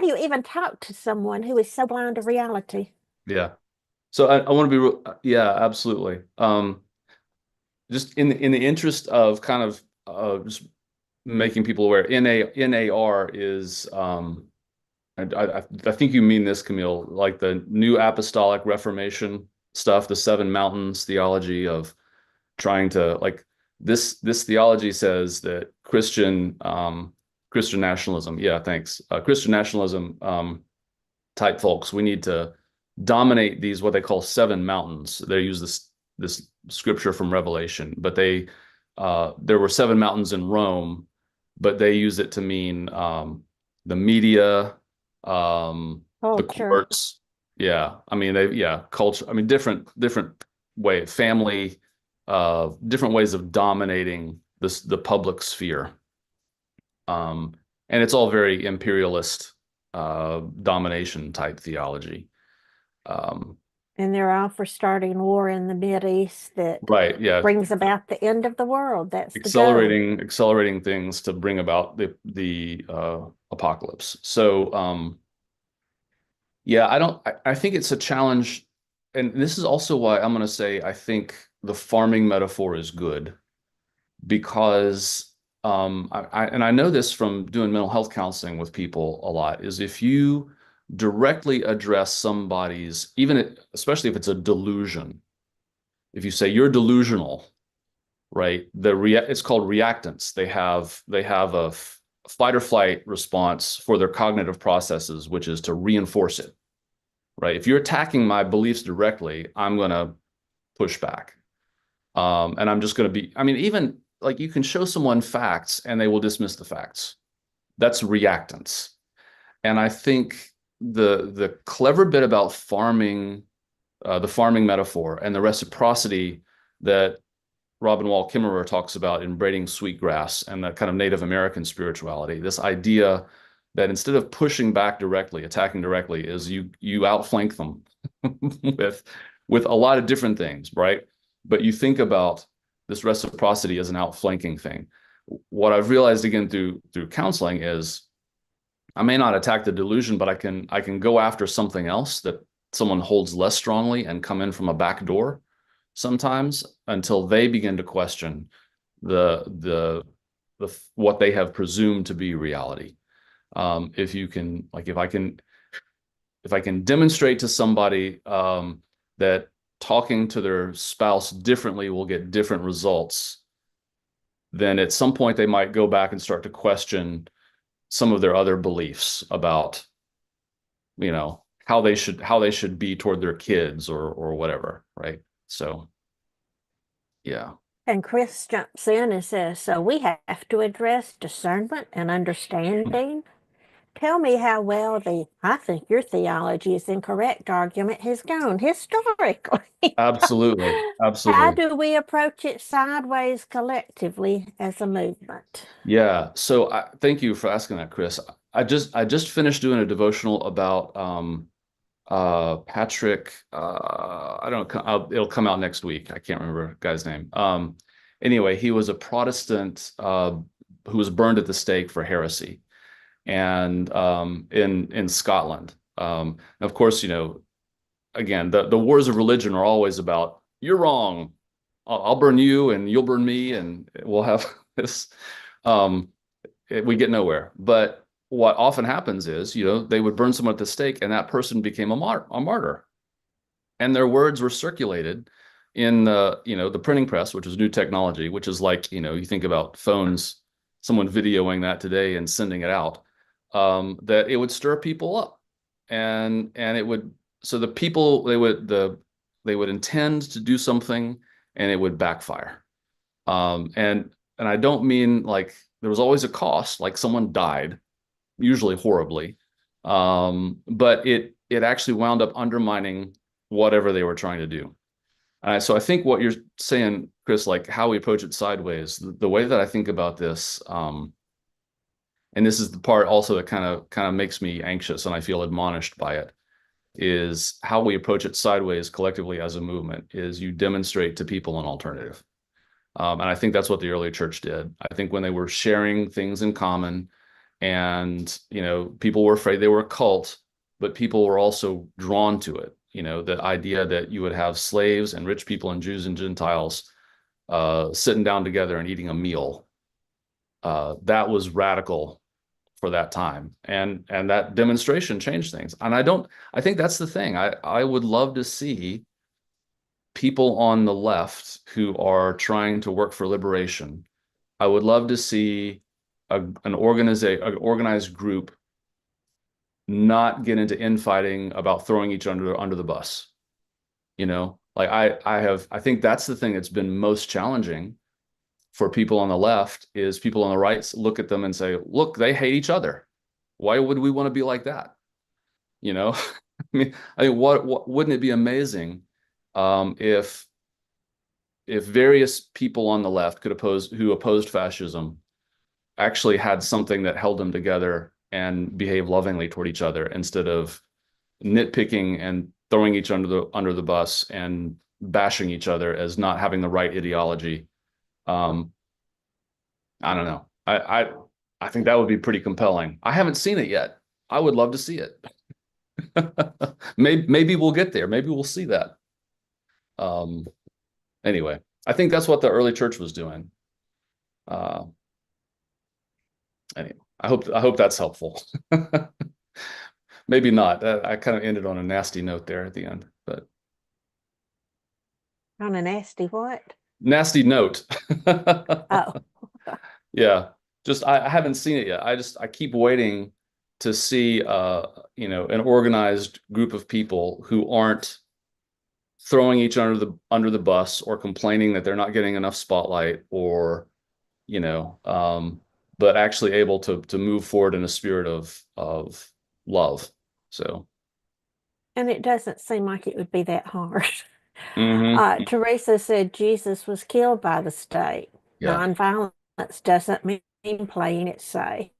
do you even talk to someone who is so blind to reality? Yeah. So I want to be real, yeah, absolutely. Just in the interest of kind of just making people aware, NAR is I think you mean this, Camille, like the New Apostolic Reformation stuff, the Seven Mountains theology of trying to like this theology says that Christian nationalism, yeah, thanks. Christian nationalism type folks, we need to dominate these what they call seven mountains. They use this scripture from Revelation, but there were seven mountains in Rome, but they use it to mean the media, the Culture. courts. Yeah, I mean culture. I mean different way, family, different ways of dominating the public sphere. Um, and it's all very imperialist domination type theology. Um, And they're all for starting war in the Mid East that right, yeah, brings about the end of the world. That's the goal. accelerating things to bring about the apocalypse. So yeah, I think it's a challenge, and this is also why I'm going to say I think the farming metaphor is good because and I know this from doing mental health counseling with people a lot, is if you directly address somebody's, especially if it's a delusion, if you say you're delusional, right? It's called reactance. They have a fight or flight response for their cognitive processes, which is to reinforce it, right? If you're attacking my beliefs directly, I'm going to push back. And I'm just going to be, I mean, even like you can show someone facts and they will dismiss the facts. That's reactance. And I think the clever bit about the farming metaphor and the reciprocity that Robin Wall Kimmerer talks about in Braiding Sweetgrass and that kind of Native American spirituality, this idea that instead of pushing back directly, attacking directly, is you outflank them with with a lot of different things, right? But you think about this reciprocity as an outflanking thing. What I've realized again through counseling is I may not attack the delusion, but I can go after something else that someone holds less strongly and come in from a back door sometimes until they begin to question the the what they have presumed to be reality. If you can like if I can demonstrate to somebody that talking to their spouse differently will get different results, then at some point they might go back and start to question some of their other beliefs about, how they should be toward their kids or whatever, right? So, yeah. And Chris jumps in and says, so we have to address discernment and understanding. Tell me how well I think your theology is incorrect argument has gone historically. Absolutely. How Absolutely. do we approach it sideways collectively as a movement? Yeah. So thank you for asking that, Chris. I just finished doing a devotional about Patrick. I don't know. It'll come out next week. I can't remember the guy's name. Anyway, he was a Protestant who was burned at the stake for heresy, and in Scotland. Of course, again, the wars of religion are always about you're wrong. I'll burn you, and you'll burn me, and we'll have this. Um, we get nowhere. But what often happens is, they would burn someone at the stake, and that person became a martyr, and their words were circulated in the printing press, which was new technology, which is like, you think about phones, someone videoing that today and sending it out, that it would stir people up, and it would, so the people, they would intend to do something, and it would backfire. And I don't mean like there was always a cost, like someone died, usually horribly. But it actually wound up undermining whatever they were trying to do. So I think what you're saying, Chris, like how we approach it sideways, the way that I think about this, and this is the part also that kind of makes me anxious and I feel admonished by it, is how we approach it sideways collectively as a movement is you demonstrate to people an alternative. And I think that's what the early church did. I think when they were sharing things in common, and people were afraid they were a cult, but people were also drawn to it. The idea that you would have slaves and rich people and Jews and Gentiles sitting down together and eating a meal. That was radical for that time, and that demonstration changed things. And I think that's the thing. I would love to see people on the left who are trying to work for liberation. I would love to see an organized group not get into infighting about throwing each other under the bus. Like I think that's the thing that's been most challenging for people on the left, is people on the right look at them and say, look, they hate each other. Why would we want to be like that? I mean, what wouldn't it be amazing if various people on the left who opposed fascism actually had something that held them together and behaved lovingly toward each other, instead of nitpicking and throwing each under the bus and bashing each other as not having the right ideology. Um, I don't know. I think that would be pretty compelling. I haven't seen it yet. I would love to see it. Maybe we'll get there. Maybe we'll see that. Anyway, I think that's what the early church was doing. Uh, anyway, I hope that's helpful. Maybe not. I kind of ended on a nasty note there at the end, but On a nasty what? nasty note. Oh, Yeah, just I haven't seen it yet. I keep waiting to see an organized group of people who aren't throwing each under the bus or complaining that they're not getting enough spotlight, or you know but actually able to move forward in a spirit of love. So and it doesn't seem like it would be that hard. hmm Teresa said Jesus was killed by the state. yeah, Nonviolence doesn't mean playing it safe.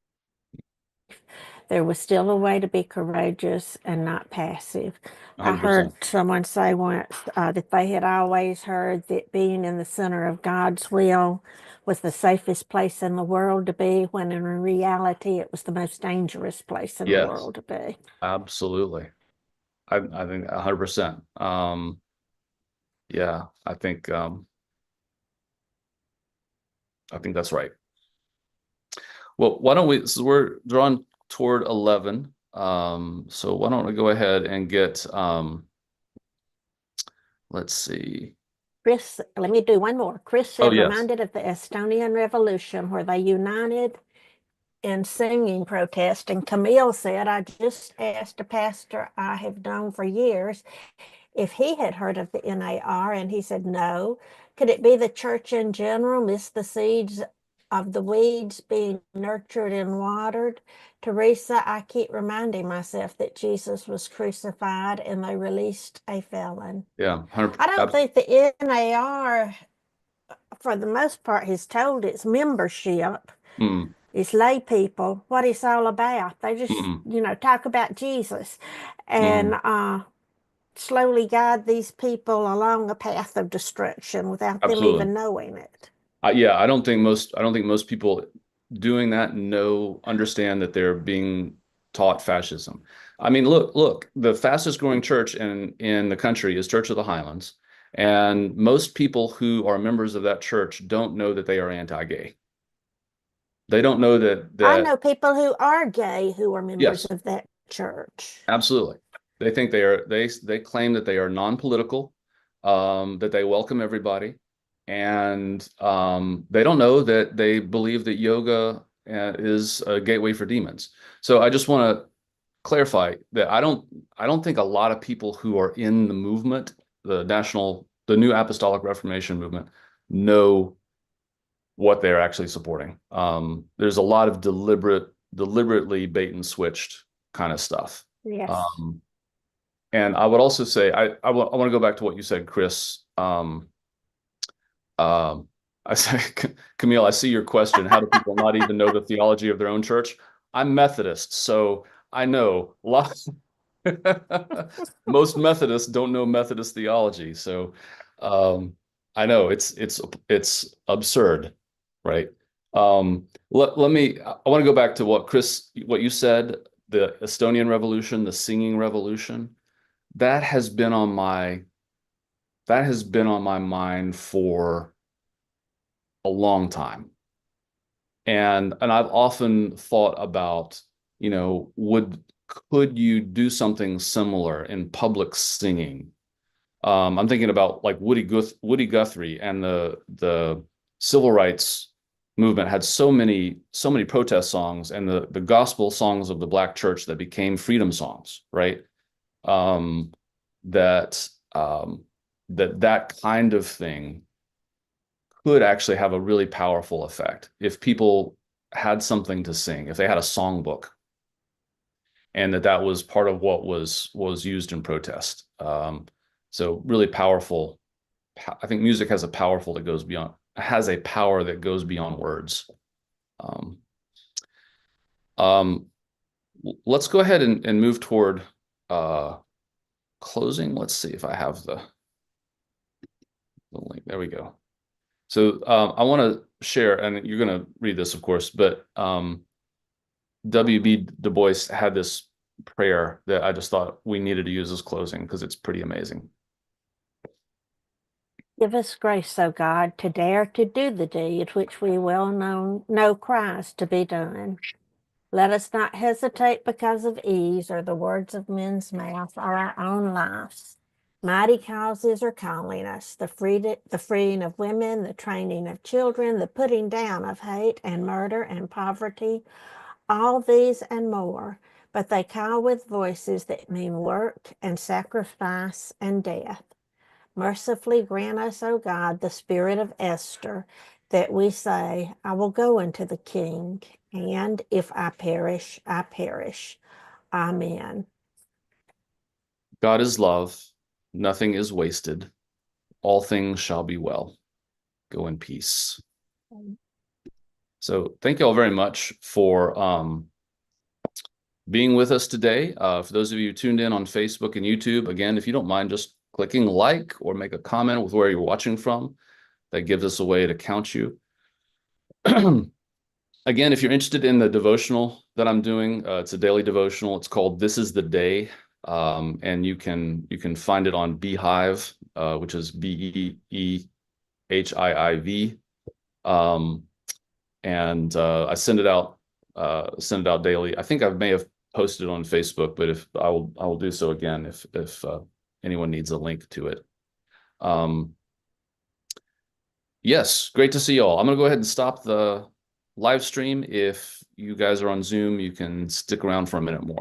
There was still a way to be courageous and not passive. I heard 100%. someone say once that they had always heard that being in the center of God's will was the safest place in the world to be, when in reality it was the most dangerous place in the Yes, world to be. absolutely. I think 100%. Yeah, I think that's right. Well, why don't we, so we're drawn toward 11. So why don't we go ahead and get, let's see. Chris, let me do one more. Chris Oh, said, yes. reminded of the Estonian Revolution where they united in singing protest. And Camille said, I just asked a pastor I have known for years if he had heard of the NAR, and he said no. Could it be the church in general missed the seeds of the weeds being nurtured and watered? Teresa, I keep reminding myself that Jesus was crucified and they released a felon. Yeah, I don't think the NAR, for the most part, has told its membership, mm, its lay people, what it's all about. They just, mm, talk about Jesus and mm, slowly guide these people along a path of destruction without them absolutely. even knowing it. Yeah, I don't think most people doing that understand that they're being taught fascism. I mean, look, the fastest growing church in the country is Church of the Highlands, and most people who are members of that church don't know that they are anti-gay. They don't know I that know people who are gay who are members yes, of that church. absolutely. They think they claim that they are non-political, that they welcome everybody, and they don't know that they believe that yoga is a gateway for demons. So I just want to clarify that I don't think a lot of people who are in the movement, the New Apostolic Reformation movement, know what they're actually supporting. There's a lot of deliberately bait and switched kind of stuff. Yes. Um, and I would also say, I want to go back to what you said, Chris. Um, I say, Camille, I see your question. How do people not even know the theology of their own church? I'm Methodist, so I know lots. Most Methodists don't know Methodist theology, so um, I know it's absurd, right? Let me. I want to go back to what you said, the Estonian Revolution, the singing revolution. That has been on my that has been on my mind for a long time. And I've often thought about, would could you do something similar in public singing? I'm thinking about like Woody Guthrie and the civil rights movement had so many protest songs and the gospel songs of the Black church that became freedom songs, right? Um, that that kind of thing could actually have a really powerful effect if people had something to sing, if they had a songbook, and that was part of what was used in protest. So really powerful. I think music has a power that goes beyond words. Um, um, let's go ahead and move toward uh, closing. Let's see if I have the link. There we go. So I want to share, and you're going to read this, of course, but W.B. Du Bois had this prayer that I just thought we needed to use as closing because it's pretty amazing. Give us grace, O God, to dare to do the deed which we well know cries to be done. Let us not hesitate because of ease or the words of men's mouth or our own lives. Mighty causes are calling us, the freeing of women, the training of children, the putting down of hate and murder and poverty, all these and more. But they call with voices that mean work and sacrifice and death. Mercifully grant us, O God, the spirit of Esther, that we say, I will go unto the king, and if I perish, I perish. Amen. God is love. Nothing is wasted. All things shall be well. Go in peace. So thank you all very much for being with us today. For those of you who tuned in on Facebook and YouTube, again, if you don't mind just clicking like or make a comment with where you're watching from, that gives us a way to count you. Again, if you're interested in the devotional that I'm doing, it's a daily devotional. It's called "This Is the Day," and you can find it on Beehive, which is Beehiiv. Um, and I send it out daily. I think I may have posted it on Facebook, but if I will do so again if anyone needs a link to it. Um, yes, great to see you all. I'm gonna go ahead and stop the live stream. If you guys are on Zoom, you can stick around for a minute more.